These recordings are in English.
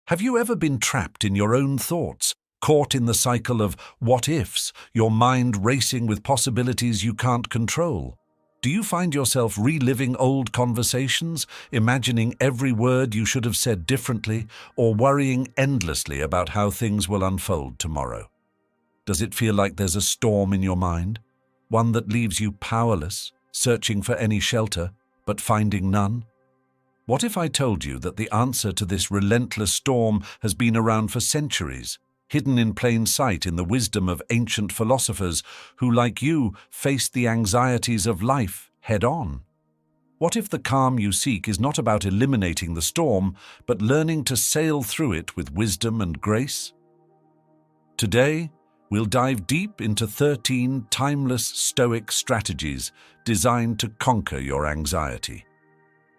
Have you ever been trapped in your own thoughts, caught in the cycle of what-ifs, your mind racing with possibilities you can't control? Do you find yourself reliving old conversations, imagining every word you should have said differently, or worrying endlessly about how things will unfold tomorrow? Does it feel like there's a storm in your mind, one that leaves you powerless, searching for any shelter, but finding none? What if I told you that the answer to this relentless storm has been around for centuries, hidden in plain sight in the wisdom of ancient philosophers who, like you, faced the anxieties of life head-on? What if the calm you seek is not about eliminating the storm, but learning to sail through it with wisdom and grace? Today, we'll dive deep into 13 timeless Stoic strategies designed to conquer your anxiety.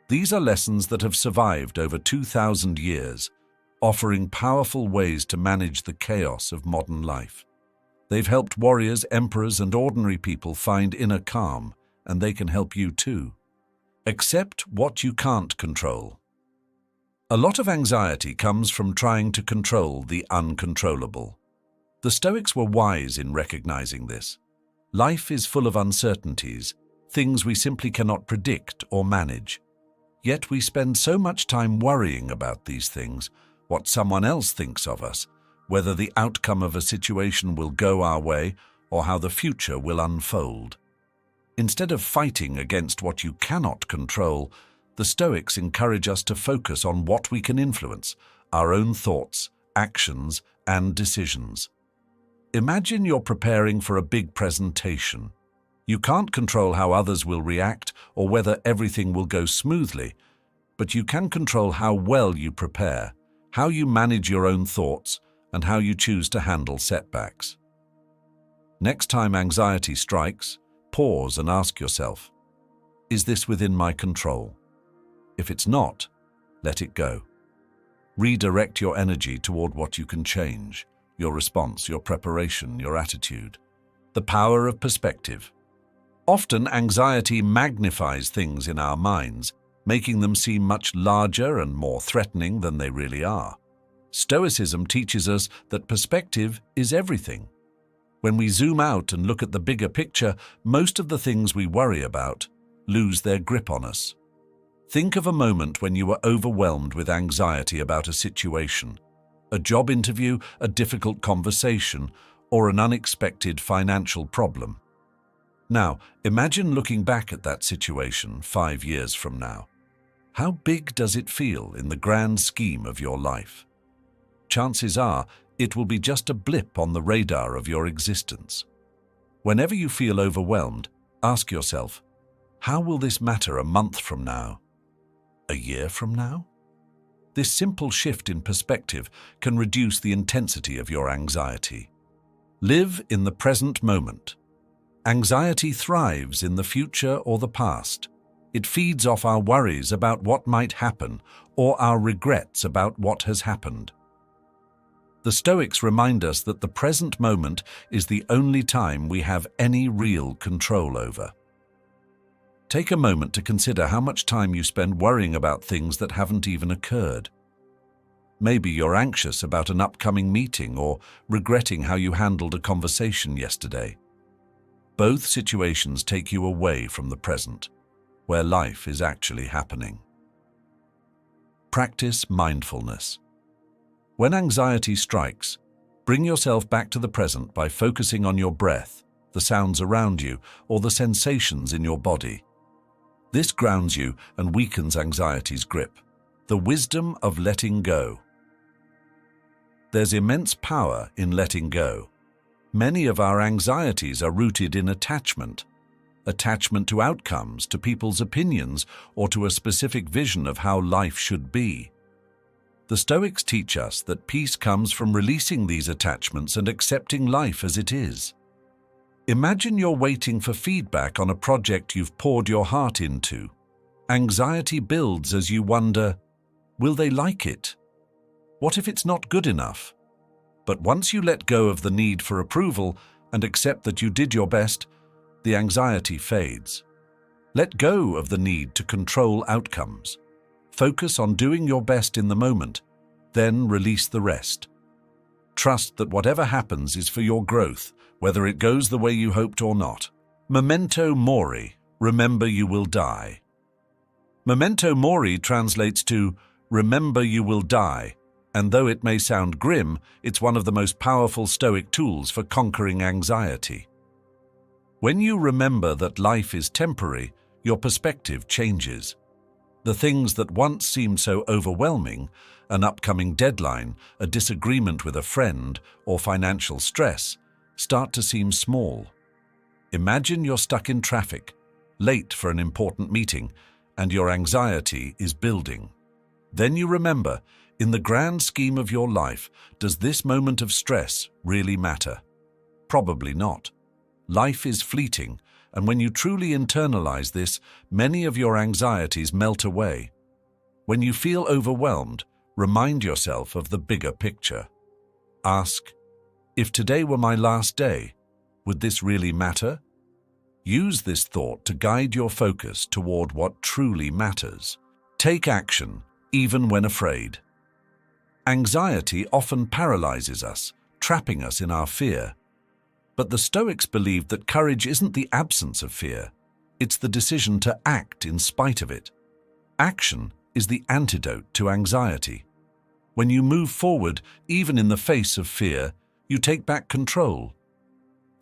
These are lessons that have survived over 2,000 years, offering powerful ways to manage the chaos of modern life. They've helped warriors, emperors, and ordinary people find inner calm, and they can help you too. Accept what you can't control. A lot of anxiety comes from trying to control the uncontrollable. The Stoics were wise in recognizing this. Life is full of uncertainties, things we simply cannot predict or manage. Yet we spend so much time worrying about these things, what someone else thinks of us, whether the outcome of a situation will go our way or how the future will unfold. Instead of fighting against what you cannot control, the Stoics encourage us to focus on what we can influence, our own thoughts, actions, and decisions. Imagine you're preparing for a big presentation. You can't control how others will react or whether everything will go smoothly, but you can control how well you prepare, how you manage your own thoughts, and how you choose to handle setbacks. Next time anxiety strikes, pause and ask yourself, is this within my control? If it's not, let it go. Redirect your energy toward what you can change, your response, your preparation, your attitude. The power of perspective. Often, anxiety magnifies things in our minds, making them seem much larger and more threatening than they really are. Stoicism teaches us that perspective is everything. When we zoom out and look at the bigger picture, most of the things we worry about lose their grip on us. Think of a moment when you were overwhelmed with anxiety about a situation, a job interview, a difficult conversation, or an unexpected financial problem. Now, imagine looking back at that situation 5 years from now. How big does it feel in the grand scheme of your life? Chances are, it will be just a blip on the radar of your existence. Whenever you feel overwhelmed, ask yourself, how will this matter a month from now? A year from now? This simple shift in perspective can reduce the intensity of your anxiety. Live in the present moment. Anxiety thrives in the future or the past. It feeds off our worries about what might happen or our regrets about what has happened. The Stoics remind us that the present moment is the only time we have any real control over. Take a moment to consider how much time you spend worrying about things that haven't even occurred. Maybe you're anxious about an upcoming meeting or regretting how you handled a conversation yesterday. Both situations take you away from the present, where life is actually happening. Practice mindfulness. When anxiety strikes, bring yourself back to the present by focusing on your breath, the sounds around you, or the sensations in your body. This grounds you and weakens anxiety's grip. The wisdom of letting go. There's immense power in letting go. Many of our anxieties are rooted in attachment to outcomes, to people's opinions, or to a specific vision of how life should be. The Stoics teach us that peace comes from releasing these attachments and accepting life as it is. Imagine you're waiting for feedback on a project you've poured your heart into. Anxiety builds as you wonder, will they like it? What if it's not good enough? But once you let go of the need for approval and accept that you did your best, the anxiety fades. Let go of the need to control outcomes. Focus on doing your best in the moment. Then release the rest. Trust that whatever happens is for your growth, whether it goes the way you hoped or not. Memento mori, remember you will die. Memento mori translates to remember you will die, and though it may sound grim, it's one of the most powerful Stoic tools for conquering anxiety. When you remember that life is temporary, your perspective changes. The things that once seemed so overwhelming, an upcoming deadline, a disagreement with a friend, or financial stress, start to seem small. Imagine you're stuck in traffic, late for an important meeting, and your anxiety is building. Then you remember, in the grand scheme of your life, does this moment of stress really matter? Probably not. Life is fleeting, and when you truly internalize this, many of your anxieties melt away. When you feel overwhelmed, remind yourself of the bigger picture. Ask, if today were my last day, would this really matter? Use this thought to guide your focus toward what truly matters. Take action, even when afraid. Anxiety often paralyzes us, trapping us in our fear. But the Stoics believed that courage isn't the absence of fear. It's the decision to act in spite of it. Action is the antidote to anxiety. When you move forward, even in the face of fear, you take back control.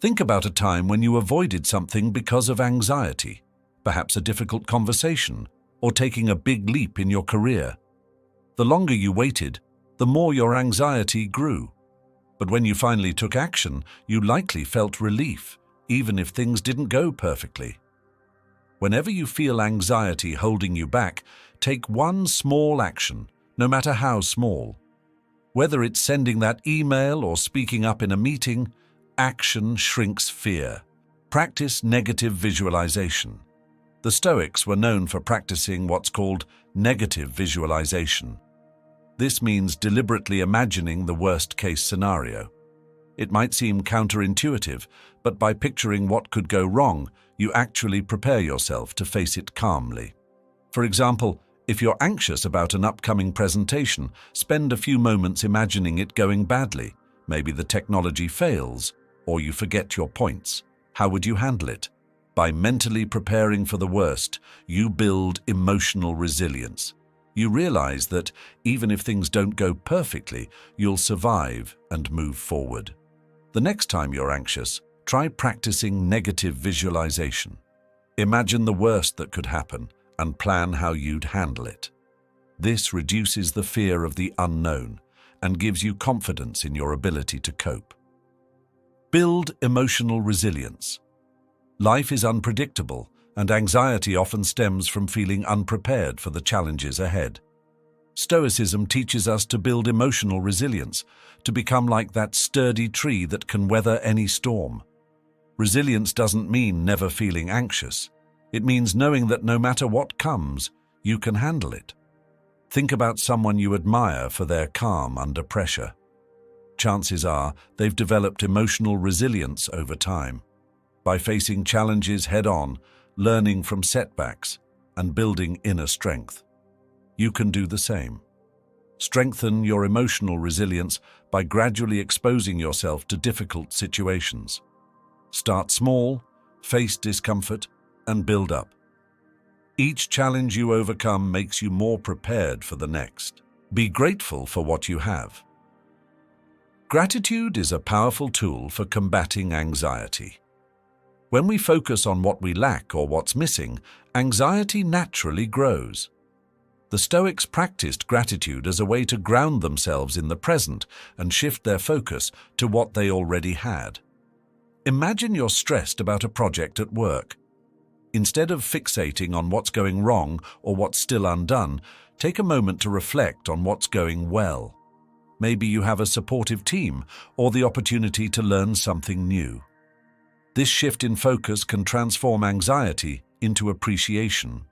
Think about a time when you avoided something because of anxiety, perhaps a difficult conversation, or taking a big leap in your career. The longer you waited, the more your anxiety grew. But when you finally took action, you likely felt relief, even if things didn't go perfectly. Whenever you feel anxiety holding you back, take one small action, no matter how small. Whether it's sending that email or speaking up in a meeting, action shrinks fear. Practice negative visualization. The Stoics were known for practicing what's called negative visualization. This means deliberately imagining the worst-case scenario. It might seem counterintuitive, but by picturing what could go wrong, you actually prepare yourself to face it calmly. For example, if you're anxious about an upcoming presentation, spend a few moments imagining it going badly. Maybe the technology fails, or you forget your points. How would you handle it? By mentally preparing for the worst, you build emotional resilience. You realize that even if things don't go perfectly, you'll survive and move forward. The next time you're anxious, try practicing negative visualization. Imagine the worst that could happen and plan how you'd handle it. This reduces the fear of the unknown and gives you confidence in your ability to cope. Build emotional resilience. Life is unpredictable, and anxiety often stems from feeling unprepared for the challenges ahead. Stoicism teaches us to build emotional resilience, to become like that sturdy tree that can weather any storm. Resilience doesn't mean never feeling anxious. It means knowing that no matter what comes, you can handle it. Think about someone you admire for their calm under pressure. Chances are they've developed emotional resilience over time. By facing challenges head-on, learning from setbacks, and building inner strength. You can do the same. Strengthen your emotional resilience by gradually exposing yourself to difficult situations. Start small, face discomfort, and build up. Each challenge you overcome makes you more prepared for the next. Be grateful for what you have. Gratitude is a powerful tool for combating anxiety. When we focus on what we lack or what's missing, anxiety naturally grows. The Stoics practiced gratitude as a way to ground themselves in the present and shift their focus to what they already had. Imagine you're stressed about a project at work. Instead of fixating on what's going wrong or what's still undone, take a moment to reflect on what's going well. Maybe you have a supportive team or the opportunity to learn something new. This shift in focus can transform anxiety into appreciation.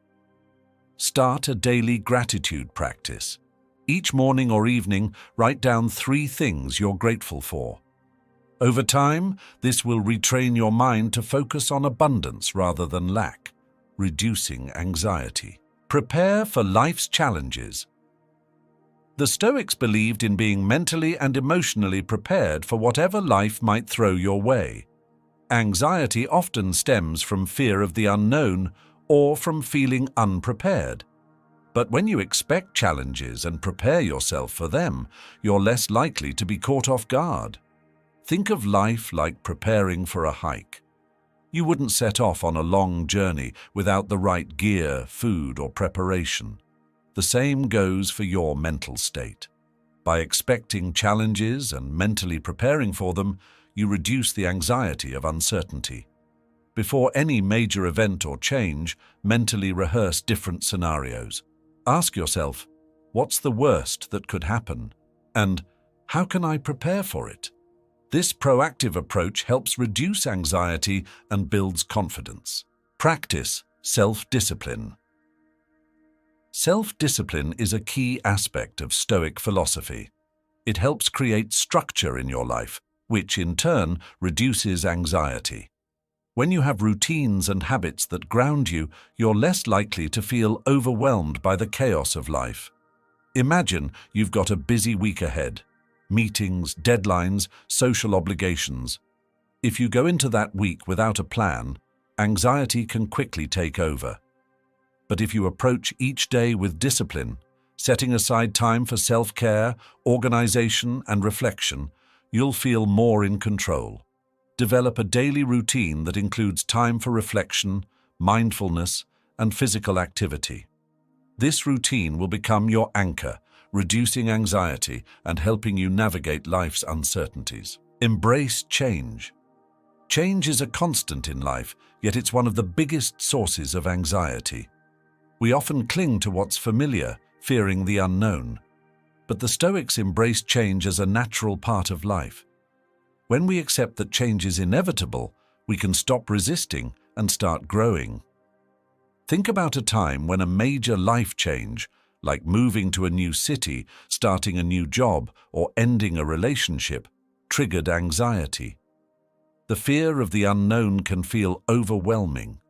Start a daily gratitude practice. Each morning or evening, write down 3 things you're grateful for. Over time, this will retrain your mind to focus on abundance rather than lack, reducing anxiety. Prepare for life's challenges. The Stoics believed in being mentally and emotionally prepared for whatever life might throw your way. Anxiety often stems from fear of the unknown or from feeling unprepared. But when you expect challenges and prepare yourself for them, you're less likely to be caught off guard. Think of life like preparing for a hike. You wouldn't set off on a long journey without the right gear, food, or preparation. The same goes for your mental state. By expecting challenges and mentally preparing for them, you reduce the anxiety of uncertainty. Before any major event or change, mentally rehearse different scenarios. Ask yourself, what's the worst that could happen? And how can I prepare for it? This proactive approach helps reduce anxiety and builds confidence. Practice self-discipline. Self-discipline is a key aspect of Stoic philosophy. It helps create structure in your life, which in turn reduces anxiety. When you have routines and habits that ground you, you're less likely to feel overwhelmed by the chaos of life. Imagine you've got a busy week ahead. Meetings, deadlines, social obligations. If you go into that week without a plan, anxiety can quickly take over. But if you approach each day with discipline, setting aside time for self-care, organization, and reflection, you'll feel more in control. Develop a daily routine that includes time for reflection, mindfulness, and physical activity. This routine will become your anchor, reducing anxiety and helping you navigate life's uncertainties. Embrace change. Change is a constant in life, yet it's one of the biggest sources of anxiety. We often cling to what's familiar, fearing the unknown. But the Stoics embrace change as a natural part of life. When we accept that change is inevitable, we can stop resisting and start growing. Think about a time when a major life change, like moving to a new city, starting a new job, or ending a relationship, triggered anxiety. The fear of the unknown can feel overwhelming.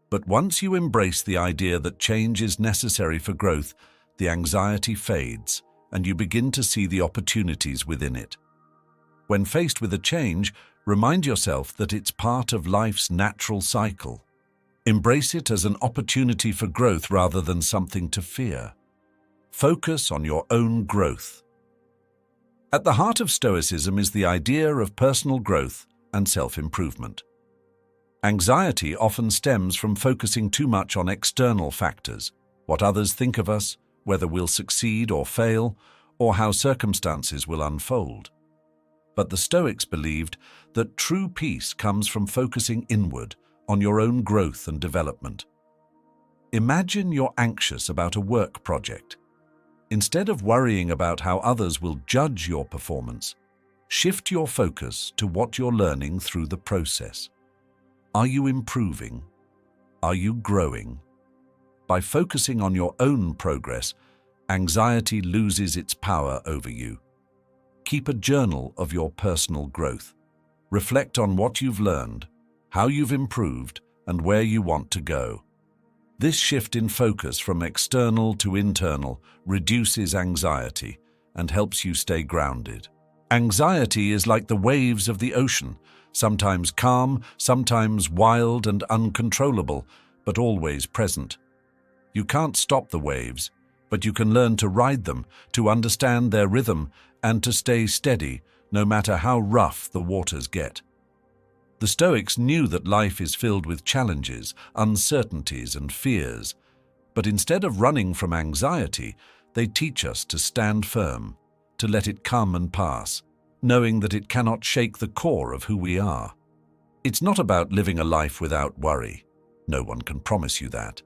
But once you embrace the idea that change is necessary for growth, the anxiety fades, and you begin to see the opportunities within it. When faced with a change, remind yourself that it's part of life's natural cycle. Embrace it as an opportunity for growth rather than something to fear. Focus on your own growth. At the heart of Stoicism is the idea of personal growth and self-improvement. Anxiety often stems from focusing too much on external factors, what others think of us, whether we'll succeed or fail, or how circumstances will unfold. But the Stoics believed that true peace comes from focusing inward on your own growth and development. Imagine you're anxious about a work project. Instead of worrying about how others will judge your performance, shift your focus to what you're learning through the process. Are you improving? Are you growing? By focusing on your own progress, anxiety loses its power over you. Keep a journal of your personal growth. Reflect on what you've learned, how you've improved, and where you want to go. This shift in focus from external to internal reduces anxiety and helps you stay grounded. Anxiety is like the waves of the ocean, sometimes calm, sometimes wild and uncontrollable, but always present. You can't stop the waves, but you can learn to ride them, to understand their rhythm, and to stay steady, no matter how rough the waters get. The Stoics knew that life is filled with challenges, uncertainties, and fears, but instead of running from anxiety, they teach us to stand firm, to let it come and pass, knowing that it cannot shake the core of who we are. It's not about living a life without worry. No one can promise you that.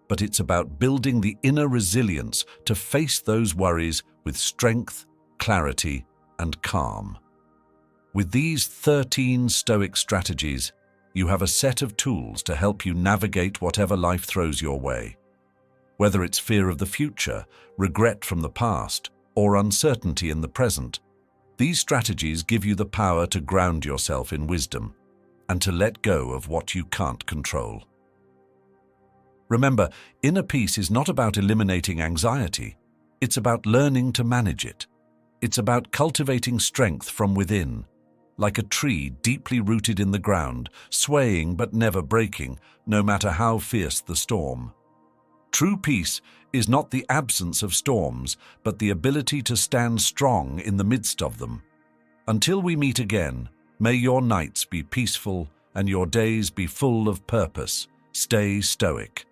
But it's about building the inner resilience to face those worries with strength, clarity, and calm. With these 13 Stoic strategies, you have a set of tools to help you navigate whatever life throws your way. Whether it's fear of the future, regret from the past, or uncertainty in the present, these strategies give you the power to ground yourself in wisdom and to let go of what you can't control. Remember, inner peace is not about eliminating anxiety. It's about learning to manage it. It's about cultivating strength from within, like a tree deeply rooted in the ground, swaying but never breaking, no matter how fierce the storm. True peace is not the absence of storms, but the ability to stand strong in the midst of them. Until we meet again, may your nights be peaceful and your days be full of purpose. Stay stoic.